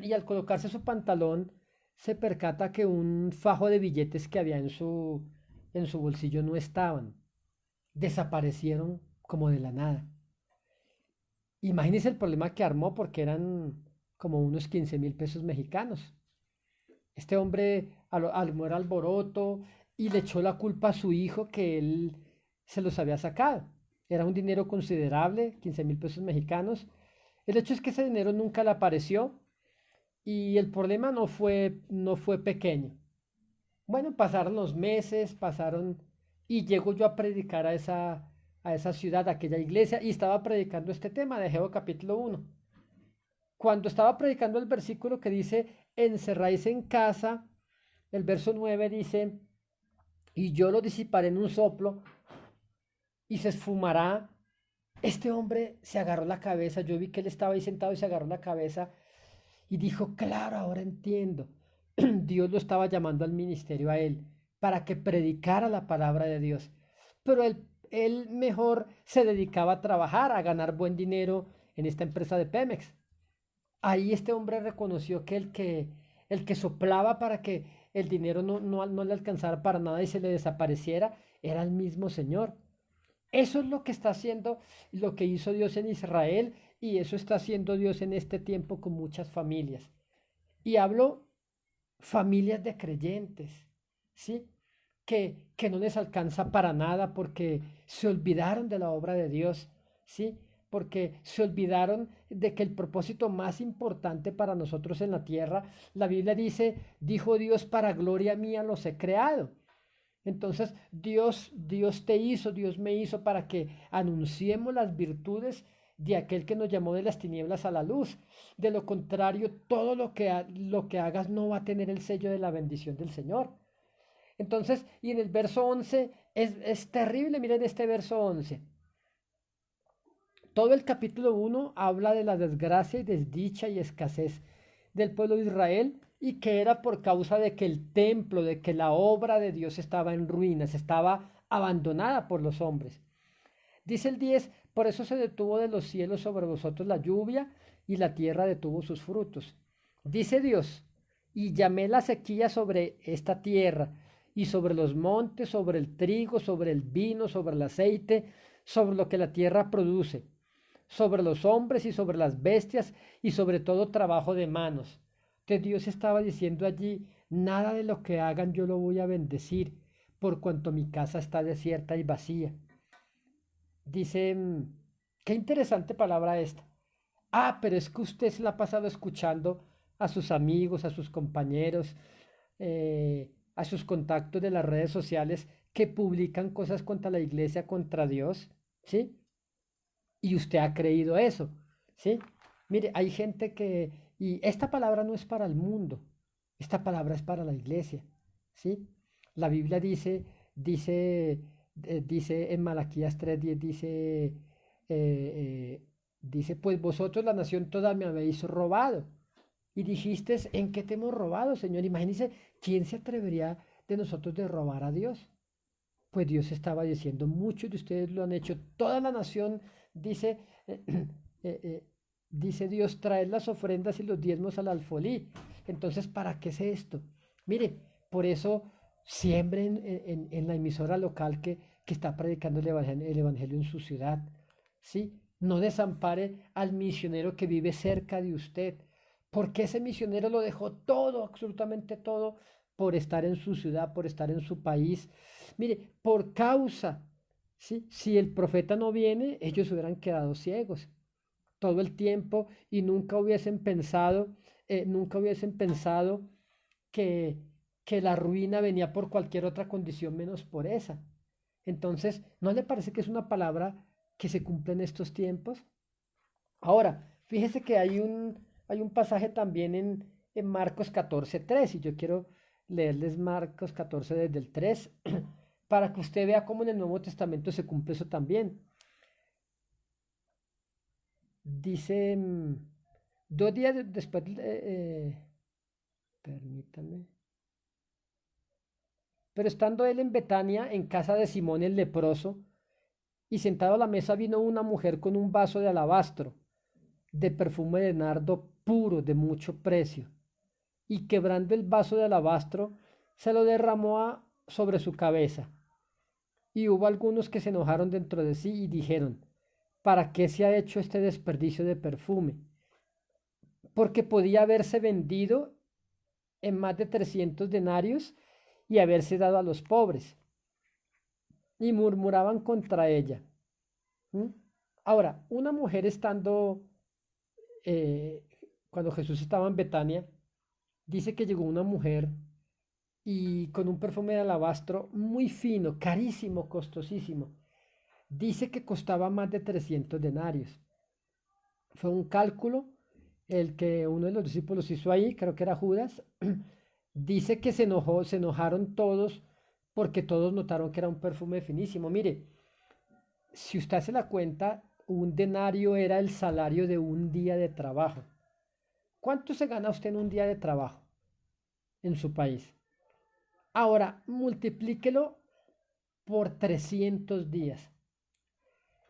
y al colocarse su pantalón, se percata que un fajo de billetes que había en su bolsillo no estaban. Desaparecieron como de la nada. Imagínese el problema que armó porque eran como unos 15.000 pesos mexicanos. Este hombre armó el alboroto y le echó la culpa a su hijo que él se los había sacado. Era un dinero considerable, 15.000 pesos mexicanos. El hecho es que ese dinero nunca le apareció y el problema no fue pequeño. Bueno, pasaron los meses, pasaron y llego yo a predicar a esa ciudad, a aquella iglesia, y estaba predicando este tema de Ageo capítulo 1. Cuando estaba predicando el versículo que dice, encerráis en casa, el verso 9 dice, y yo lo disiparé en un soplo y se esfumará. Este hombre se agarró la cabeza, yo vi que él estaba ahí sentado y se agarró la cabeza y dijo, claro, ahora entiendo. Dios lo estaba llamando al ministerio a él para que predicara la palabra de Dios. Pero él mejor se dedicaba a trabajar, a ganar buen dinero en esta empresa de Pemex. Ahí este hombre reconoció que el que soplaba para que el dinero no le alcanzara para nada y se le desapareciera era el mismo Señor. Eso es lo que está haciendo, lo que hizo Dios en Israel y eso está haciendo Dios en este tiempo con muchas familias. Y hablo familias de creyentes, ¿sí? Que no les alcanza para nada porque se olvidaron de la obra de Dios, ¿sí? Porque se olvidaron de que el propósito más importante para nosotros en la tierra, la Biblia dice, dijo Dios, para gloria mía los he creado. Entonces, Dios te hizo, Dios me hizo para que anunciemos las virtudes de aquel que nos llamó de las tinieblas a la luz. De lo contrario, todo lo que hagas no va a tener el sello de la bendición del Señor. Entonces, y en el verso 11 es terrible, miren este verso 11. Todo el capítulo 1 habla de la desgracia y desdicha y escasez del pueblo de Israel y que era por causa de que el templo, de que la obra de Dios estaba en ruinas, estaba abandonada por los hombres. Dice el 10, por eso se detuvo de los cielos sobre vosotros la lluvia y la tierra detuvo sus frutos. Dice Dios, y llamé la sequía sobre esta tierra y sobre los montes, sobre el trigo, sobre el vino, sobre el aceite, sobre lo que la tierra produce, sobre los hombres y sobre las bestias y sobre todo trabajo de manos. Que Dios estaba diciendo allí, nada de lo que hagan yo lo voy a bendecir, por cuanto mi casa está desierta y vacía. Dice, qué interesante palabra esta. Ah, pero es que usted se la ha pasado escuchando a sus amigos, a sus compañeros, a sus contactos de las redes sociales que publican cosas contra la iglesia, contra Dios, ¿sí? Y usted ha creído eso, ¿sí? Mire, hay gente y esta palabra no es para el mundo, esta palabra es para la iglesia, ¿sí? La Biblia dice en Malaquías 3:10, dice, pues vosotros la nación toda me habéis robado. Y dijiste, ¿en qué te hemos robado, Señor? Imagínese, ¿quién se atrevería de nosotros de robar a Dios? Pues Dios estaba diciendo, muchos de ustedes lo han hecho, toda la nación dice, dice Dios, traed las ofrendas y los diezmos al alfolí. Entonces, ¿para qué es esto? Mire, por eso siembren en la emisora local que está predicando el evangelio en su ciudad, ¿sí? No desampare al misionero que vive cerca de usted, porque ese misionero lo dejó todo, absolutamente todo, por estar en su ciudad, por estar en su país. Mire, por causa, ¿sí? Si el profeta no viene, ellos hubieran quedado ciegos todo el tiempo y nunca hubiesen pensado que, que la ruina venía por cualquier otra condición menos por esa. Entonces, ¿no le parece que es una palabra que se cumple en estos tiempos? Ahora, fíjese que hay un pasaje también en Marcos 14:3 y yo quiero leerles Marcos 14 desde el 3 para que usted vea cómo en el Nuevo Testamento se cumple eso también. Dice, 2 días después, permítame, pero estando él en Betania, en casa de Simón el leproso, y sentado a la mesa vino una mujer con un vaso de alabastro, de perfume de nardo puro, de mucho precio, y quebrando el vaso de alabastro, se lo derramó sobre su cabeza. Y hubo algunos que se enojaron dentro de sí y dijeron, ¿para qué se ha hecho este desperdicio de perfume? Porque podía haberse vendido en más de 300 denarios y haberse dado a los pobres. Y murmuraban contra ella. ¿Mm? Ahora, una mujer eh, cuando Jesús estaba en Betania, dice que llegó una mujer y con un perfume de alabastro muy fino, carísimo, costosísimo. Dice que costaba más de 300 denarios. Fue un cálculo el que uno de los discípulos hizo ahí, creo que era Judas. Dice que se enojaron todos porque todos notaron que era un perfume finísimo. Mire, si usted se la cuenta, un denario era el salario de un día de trabajo. ¿Cuánto se gana usted en un día de trabajo en su país? Ahora, multiplíquelo por 300 días.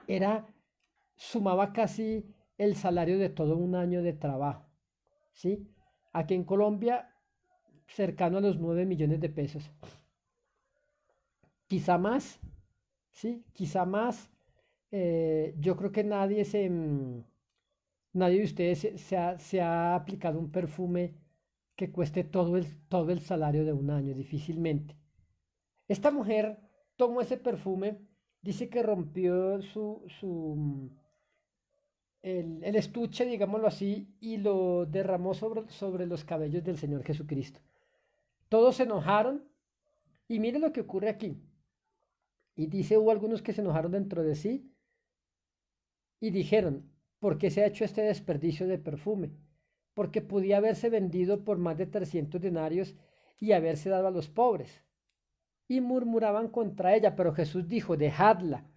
Era, sumaba casi el salario de todo un año de trabajo, ¿sí? Aquí en Colombia, cercano a los 9 millones de pesos. Quizá más, ¿sí? Quizá más. Yo creo que nadie de ustedes se ha aplicado un perfume que cueste todo el salario de un año, difícilmente. Esta mujer tomó ese perfume, dice que rompió el estuche, digámoslo así, y lo derramó sobre los cabellos del Señor Jesucristo. Todos se enojaron y mire lo que ocurre aquí. Y dice, hubo algunos que se enojaron dentro de sí y dijeron, ¿por qué se ha hecho este desperdicio de perfume? Porque podía haberse vendido por más de 300 denarios y haberse dado a los pobres. Y murmuraban contra ella, pero Jesús dijo, dejadla,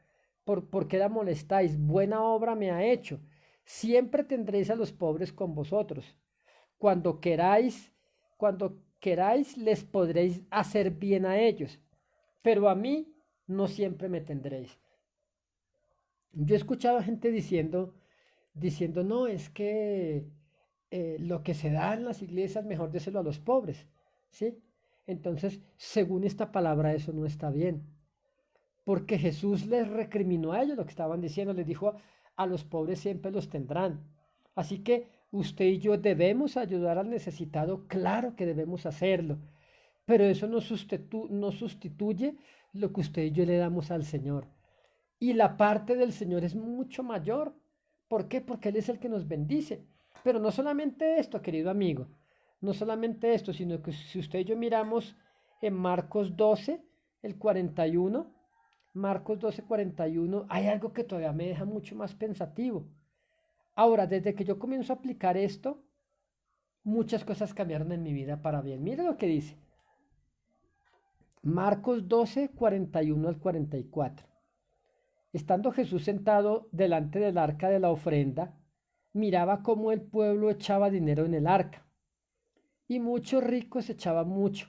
¿por qué la molestáis? Buena obra me ha hecho. Siempre tendréis a los pobres con vosotros. Cuando queráis, cuando queráis les podréis hacer bien a ellos, pero a mí no siempre me tendréis. Yo he escuchado gente diciendo, no, es que lo que se da en las iglesias mejor déselo a los pobres, ¿sí? Entonces, según esta palabra, eso no está bien, porque Jesús les recriminó a ellos lo que estaban diciendo, les dijo, a los pobres siempre los tendrán. Así que usted y yo debemos ayudar al necesitado, claro que debemos hacerlo, pero eso no sustituye lo que usted y yo le damos al Señor. Y la parte del Señor es mucho mayor. ¿Por qué? Porque Él es el que nos bendice. Pero no solamente esto, querido amigo, no solamente esto, sino que si usted y yo miramos en Marcos 12, el 41, Marcos 12, 41, hay algo que todavía me deja mucho más pensativo. Ahora, desde que yo comienzo a aplicar esto, muchas cosas cambiaron en mi vida para bien. Mire lo que dice. Marcos 12, 41 al 44. Estando Jesús sentado delante del arca de la ofrenda, miraba cómo el pueblo echaba dinero en el arca, y muchos ricos echaban mucho.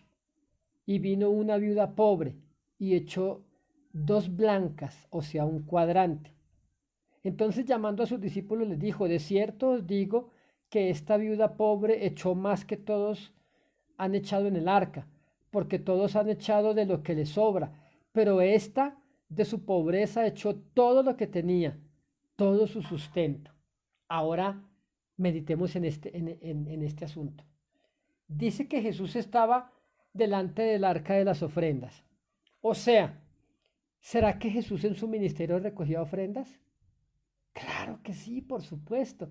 Y vino una viuda pobre y echó 2 blancas, o sea, un cuadrante. Entonces llamando a sus discípulos les dijo, de cierto os digo que esta viuda pobre echó más que todos han echado en el arca, porque todos han echado de lo que les sobra, pero ésta de su pobreza echó todo lo que tenía, todo su sustento. Ahora meditemos en este asunto. Dice que Jesús estaba delante del arca de las ofrendas. O sea, ¿Será que Jesús en su ministerio recogía ofrendas? Claro que sí, por supuesto.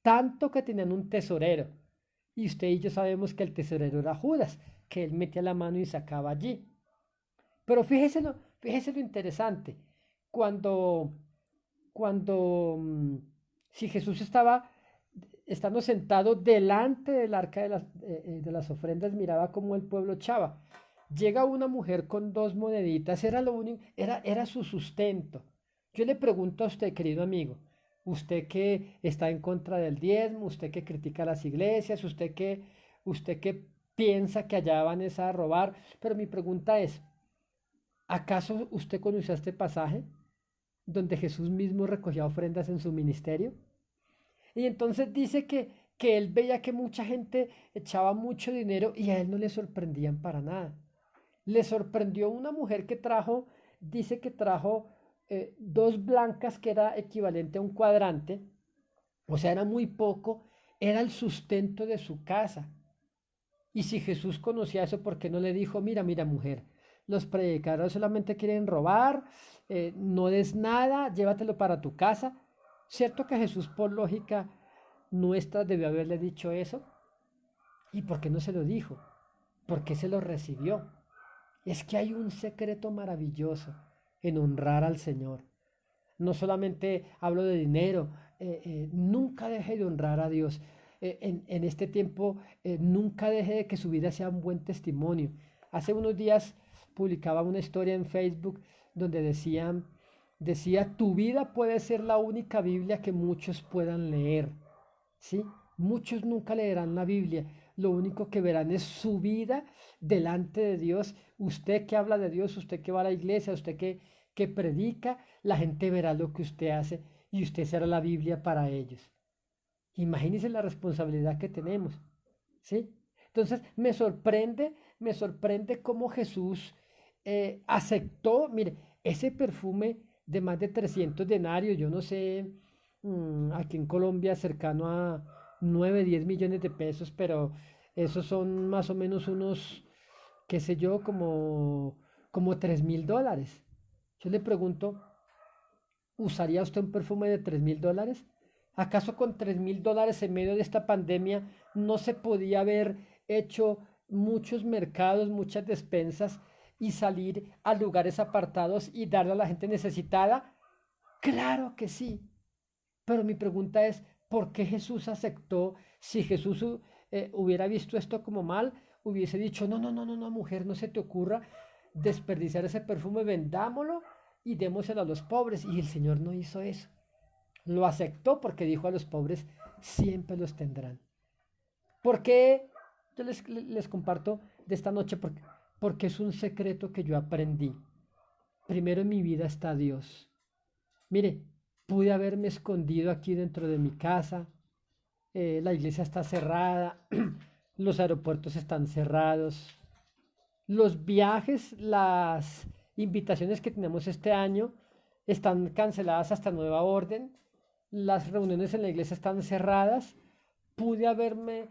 Tanto que tenían un tesorero. Y usted y yo sabemos que el tesorero era Judas, que él metía la mano y sacaba allí. Pero fíjese lo interesante. Cuando, cuando si Jesús estaba estando sentado delante del arca de las ofrendas, miraba cómo el pueblo echaba. Llega una mujer con dos moneditas, era lo único, era su sustento. Yo le pregunto a usted, querido amigo, usted que está en contra del diezmo, usted que critica las iglesias, usted que piensa que allá van a robar, pero mi pregunta es, ¿acaso usted conoció este pasaje donde Jesús mismo recogía ofrendas en su ministerio? Y entonces dice que él veía que mucha gente echaba mucho dinero y a él no le sorprendían para nada. Le sorprendió una mujer que trajo, dice que trajo dos blancas que era equivalente a un cuadrante, o sea, era muy poco, era el sustento de su casa. Y si Jesús conocía eso, ¿por qué no le dijo, mira, mujer, los predicadores solamente quieren robar, no des nada, llévatelo para tu casa? ¿Cierto que Jesús, por lógica nuestra, debió haberle dicho eso? ¿Y por qué no se lo dijo? ¿Por qué se lo recibió? Es que hay un secreto maravilloso en honrar al Señor. No solamente hablo de dinero, nunca deje de honrar a Dios. En este tiempo, nunca deje de que su vida sea un buen testimonio. Hace unos días publicaba una historia en Facebook donde decía, tu vida puede ser la única Biblia que muchos puedan leer. ¿Sí? Muchos nunca leerán la Biblia. Lo único que verán es su vida delante de Dios. Usted que habla de Dios, usted que va a la iglesia, usted que predica, la gente verá lo que usted hace y usted será la Biblia para ellos. Imagínense la responsabilidad que tenemos, ¿sí? Entonces me sorprende cómo Jesús aceptó, mire, ese perfume de más de 300 denarios, yo no sé, aquí en Colombia cercano a 9 10 millones de pesos, pero esos son más o menos unos, qué sé yo, como $3.000. Yo le pregunto, ¿usaría usted un perfume de $3.000? ¿Acaso con $3.000 en medio de esta pandemia no se podía haber hecho muchos mercados, muchas despensas y salir a lugares apartados y darle a la gente necesitada? Claro que sí. Pero mi pregunta es, ¿por qué Jesús aceptó? Si Jesús hubiera visto esto como mal, hubiese dicho, no, mujer, no se te ocurra desperdiciar ese perfume, vendámoslo y démoselo a los pobres. Y el Señor no hizo eso. Lo aceptó porque dijo a los pobres, siempre los tendrán. ¿Por qué? Yo les comparto de esta noche porque es un secreto que yo aprendí. Primero en mi vida está Dios. Mire, pude haberme escondido aquí dentro de mi casa, la iglesia está cerrada, los aeropuertos están cerrados, los viajes, las invitaciones que tenemos este año están canceladas hasta nueva orden, las reuniones en la iglesia están cerradas, pude haberme,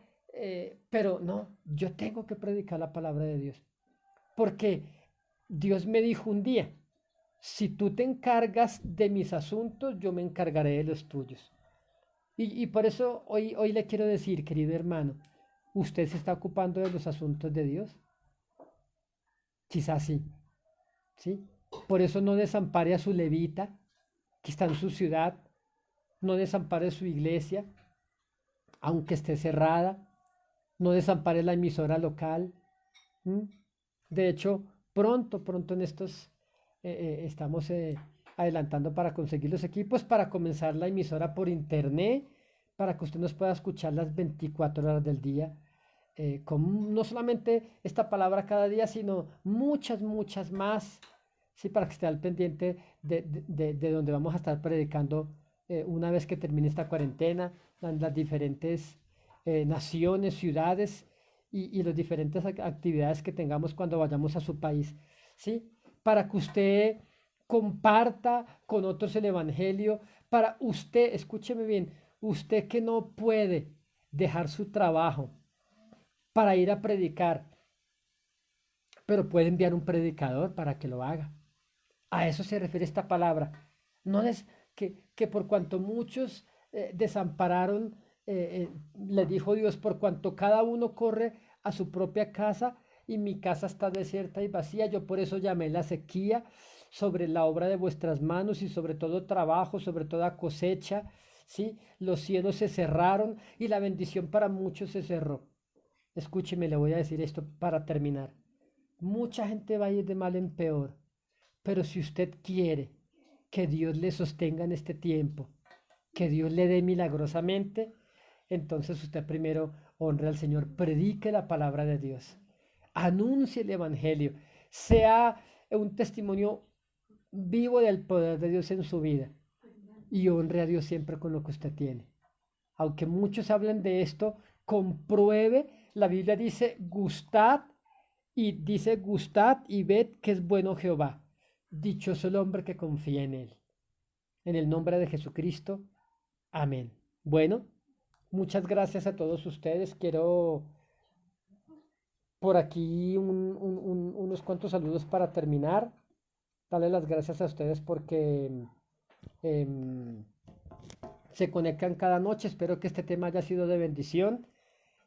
pero no, yo tengo que predicar la palabra de Dios, porque Dios me dijo un día, si tú te encargas de mis asuntos, yo me encargaré de los tuyos. Y por eso hoy le quiero decir, querido hermano, ¿usted se está ocupando de los asuntos de Dios? Quizás sí, ¿sí? Por eso no desampare a su levita, que está en su ciudad, no desampare su iglesia, aunque esté cerrada, no desampare la emisora local. ¿M? De hecho, pronto en estos estamos adelantando para conseguir los equipos, para comenzar la emisora por internet, para que usted nos pueda escuchar las 24 horas del día, con no solamente esta palabra cada día, sino muchas más, sí, para que esté al pendiente de donde vamos a estar predicando una vez que termine esta cuarentena, en las diferentes naciones, ciudades y las diferentes actividades que tengamos cuando vayamos a su país, ¿sí? Para que usted comparta con otros el Evangelio, para usted, escúcheme bien, usted que no puede dejar su trabajo para ir a predicar, pero puede enviar un predicador para que lo haga. A eso se refiere esta palabra. No es que por cuanto muchos desampararon, le dijo Dios, por cuanto cada uno corre a su propia casa y mi casa está desierta y vacía, yo por eso llamé la sequía sobre la obra de vuestras manos y sobre todo trabajo, sobre toda cosecha, ¿sí? Los cielos se cerraron y la bendición para muchos se cerró. Escúcheme, le voy a decir esto para terminar. Mucha gente va a ir de mal en peor, pero si usted quiere que Dios le sostenga en este tiempo, que Dios le dé milagrosamente, entonces usted primero honre al Señor, predique la palabra de Dios, anuncie el Evangelio, sea un testimonio vivo del poder de Dios en su vida y honre a Dios siempre con lo que usted tiene. Aunque muchos hablen de esto, compruebe, la Biblia dice gustad y ved que es bueno Jehová. Dichoso el hombre que confía en él. En el nombre de Jesucristo. Amén. Bueno, muchas gracias a todos ustedes. Quiero por aquí unos cuantos saludos para terminar. Darle las gracias a ustedes porque em, se conectan cada noche. Espero que este tema haya sido de bendición.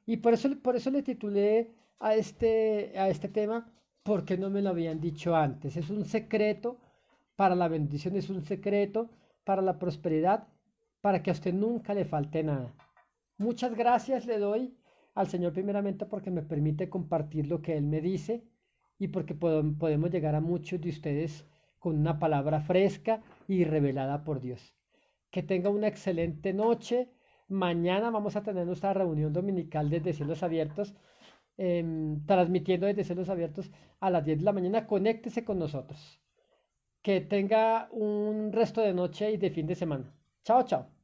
Y por eso le titulé a este tema, porque no me lo habían dicho antes. Es un secreto para la bendición, es un secreto para la prosperidad, para que a usted nunca le falte nada. Muchas gracias le doy al Señor primeramente porque me permite compartir lo que Él me dice y porque podemos llegar a muchos de ustedes con una palabra fresca y revelada por Dios. Que tenga una excelente noche. Mañana vamos a tener nuestra reunión dominical desde Cielos Abiertos, transmitiendo desde Cielos Abiertos a las 10 de la mañana. Conéctese con nosotros. Que tenga un resto de noche y de fin de semana. Chao, chao.